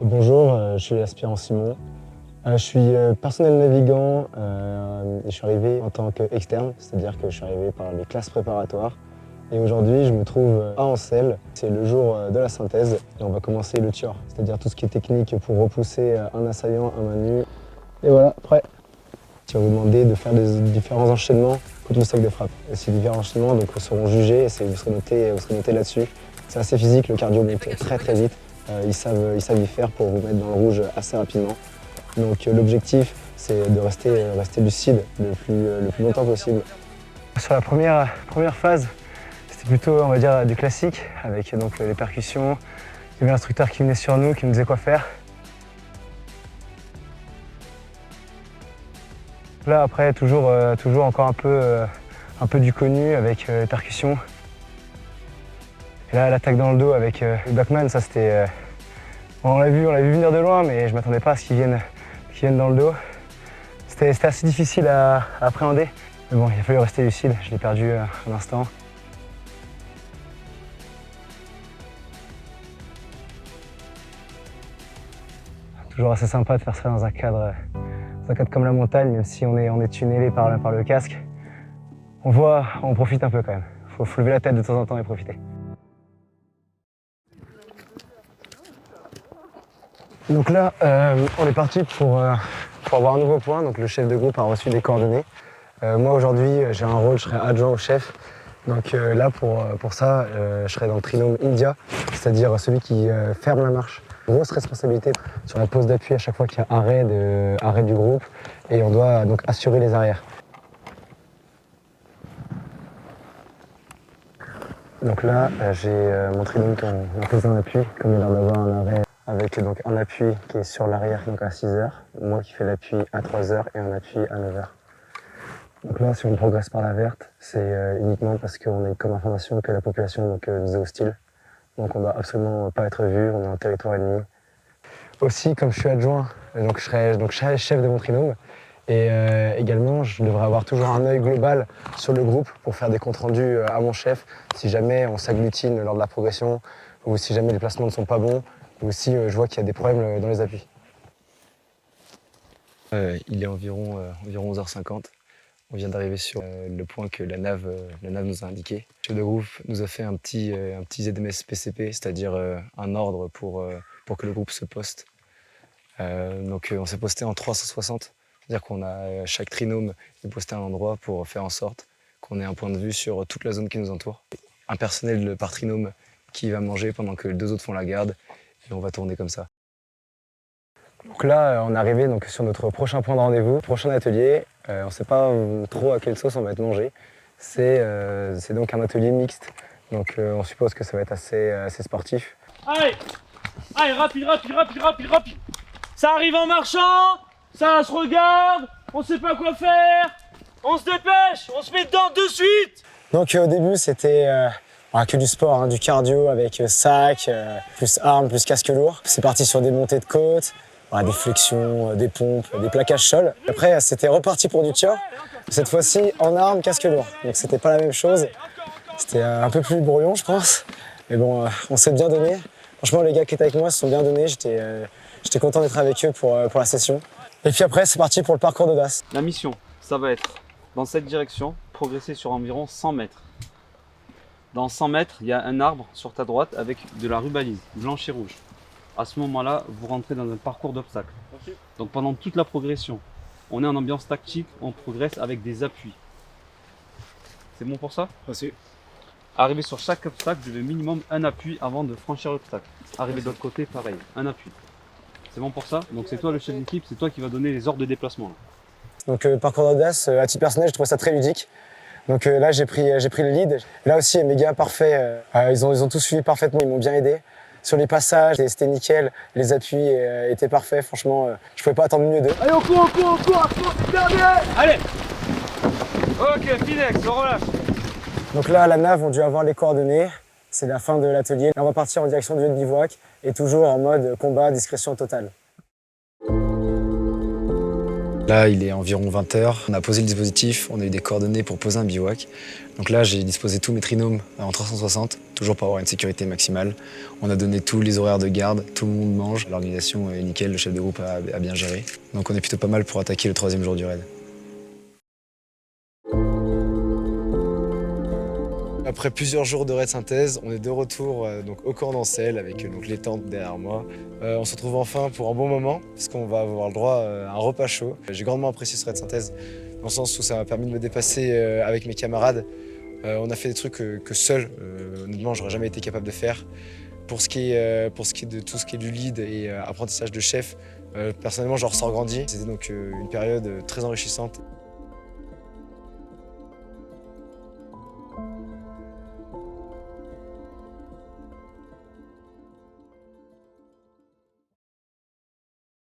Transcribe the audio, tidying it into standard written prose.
Bonjour, je suis l'aspirant Simon. Je suis personnel navigant et je suis arrivé en tant qu'externe, c'est-à-dire que je suis arrivé par les classes préparatoires. Et aujourd'hui, je me trouve à Ancel. C'est le jour de la synthèse et on va commencer le TIOR, c'est-à-dire tout ce qui est technique pour repousser un assaillant à main nue. Et voilà, prêt. Tu vas vous demander de faire des différents enchaînements contre le sac de frappe. Et ces différents enchaînements donc, seront jugés et vous serez noté là-dessus. C'est assez physique, le cardio monte très vite. Ils savent y faire pour vous mettre dans le rouge assez rapidement. Donc l'objectif, c'est de rester lucide le plus longtemps possible. Sur la première phase, c'était plutôt, on va dire, du classique, avec donc, les percussions. Il y avait l'instructeur qui venait sur nous, qui nous disait quoi faire. Là, après, toujours encore un peu du connu avec les percussions. Et là, l'attaque dans le dos avec le backman, ça c'était... on l'a vu venir de loin, mais je ne m'attendais pas à ce qu'il vienne dans le dos. C'était assez difficile à appréhender. Mais bon, il a fallu rester lucide, je l'ai perdu un instant. Toujours assez sympa de faire ça dans un cadre comme la montagne, même si on est tunnelé par le casque. On profite un peu quand même. Faut lever la tête de temps en temps et profiter. Donc là, on est parti pour avoir un nouveau point. Donc le chef de groupe a reçu des coordonnées. Moi aujourd'hui, j'ai un rôle, je serai adjoint au chef. Donc là, pour ça, je serai dans le trinôme India, c'est-à-dire celui qui ferme la marche. Grosse responsabilité sur la pose d'appui à chaque fois qu'il y a arrêt du groupe. Et on doit donc assurer les arrières. Donc là, j'ai mon trinôme qui est posé en appui, comme il a l'air d'avoir un arrêt. Avec donc un appui qui est sur l'arrière donc à 6 h, moi qui fais l'appui à 3 h et un appui à 9 h. Donc là, si on progresse par la verte, c'est uniquement parce qu'on a comme information que la population nous est hostile. Donc on ne doit absolument pas être vu, on est en territoire ennemi. Aussi, comme je suis adjoint, donc je serai chef de mon trinôme. Et également, je devrais avoir toujours un œil global sur le groupe pour faire des comptes rendus à mon chef si jamais on s'agglutine lors de la progression ou si jamais les placements ne sont pas bons. Ou si je vois qu'il y a des problèmes dans les appuis. Il est environ 11h50. On vient d'arriver sur le point que la nave nous a indiqué. Le chef de groupe nous a fait un petit ZMS PCP, c'est-à-dire un ordre pour que le groupe se poste. Donc on s'est posté en 360, c'est-à-dire qu'on a chaque trinôme est posté à un endroit pour faire en sorte qu'on ait un point de vue sur toute la zone qui nous entoure. Un personnel par trinôme qui va manger pendant que 2 autres font la garde. Et on va tourner comme ça. Donc là, on est arrivé donc, sur notre prochain point de rendez-vous, prochain atelier. On ne sait pas trop à quelle sauce on va être mangé. C'est donc un atelier mixte. Donc on suppose que ça va être assez sportif. Allez, rapide. Ça arrive en marchant, ça se regarde, on ne sait pas quoi faire. On se dépêche, on se met dedans de suite. Donc au début, c'était... que du sport, du cardio avec sac, plus armes, plus casque lourd. C'est parti sur des montées de côte, des flexions, des pompes, des plaquages sol. Après, c'était reparti pour du TIOR. Cette fois-ci, en armes, casque lourd. Donc c'était pas la même chose. C'était un peu plus brouillon, je pense. Mais bon, on s'est bien donné. Franchement, les gars qui étaient avec moi se sont bien donnés. J'étais content d'être avec eux pour la session. Et puis après, c'est parti pour le parcours d'audace. La mission, ça va être dans cette direction, progresser sur environ 100 mètres. Dans 100 mètres, il y a un arbre sur ta droite avec de la rubalise, blanche et rouge. À ce moment-là, vous rentrez dans un parcours d'obstacles. Donc pendant toute la progression, on est en ambiance tactique, on progresse avec des appuis. C'est bon pour ça? Merci. Arriver sur chaque obstacle, je veux minimum un appui avant de franchir l'obstacle. Arriver de l'autre côté, pareil, un appui. C'est bon pour ça? Donc c'est toi le chef d'équipe, c'est toi qui vas donner les ordres de déplacement. Là. Donc parcours d'audace, à titre personnel, je trouve ça très ludique. Donc là, j'ai pris le lead. Là aussi, mes gars, parfaits. Ils ont tous suivi parfaitement, ils m'ont bien aidé. Sur les passages, c'était nickel. Les appuis étaient parfaits. Franchement, je pouvais pas attendre mieux d'eux. Allez, on court, super bien. Allez. Ok, Finex, on relâche. Donc là, à la nave, on dû avoir les coordonnées. C'est la fin de l'atelier. On va partir en direction du lieu de bivouac et toujours en mode combat, discrétion totale. Là, il est environ 20 h. On a posé le dispositif, on a eu des coordonnées pour poser un bivouac. Donc là, j'ai disposé tous mes trinômes en 360, toujours pour avoir une sécurité maximale. On a donné tous les horaires de garde, tout le monde mange. L'organisation est nickel, le chef de groupe a bien géré. Donc on est plutôt pas mal pour attaquer le 3e jour du raid. Après plusieurs jours de raid synthèse, on est de retour donc au camp d'Ancel avec donc les tentes derrière moi. On se retrouve enfin pour un bon moment parce qu'on va avoir le droit à un repas chaud. J'ai grandement apprécié ce raid synthèse dans le sens où ça m'a permis de me dépasser avec mes camarades. On a fait des trucs que seul, honnêtement, j'aurais jamais été capable de faire. Pour ce qui est de tout ce qui est du lead et apprentissage de chef, personnellement, j'en ressors grandi. C'était donc une période très enrichissante.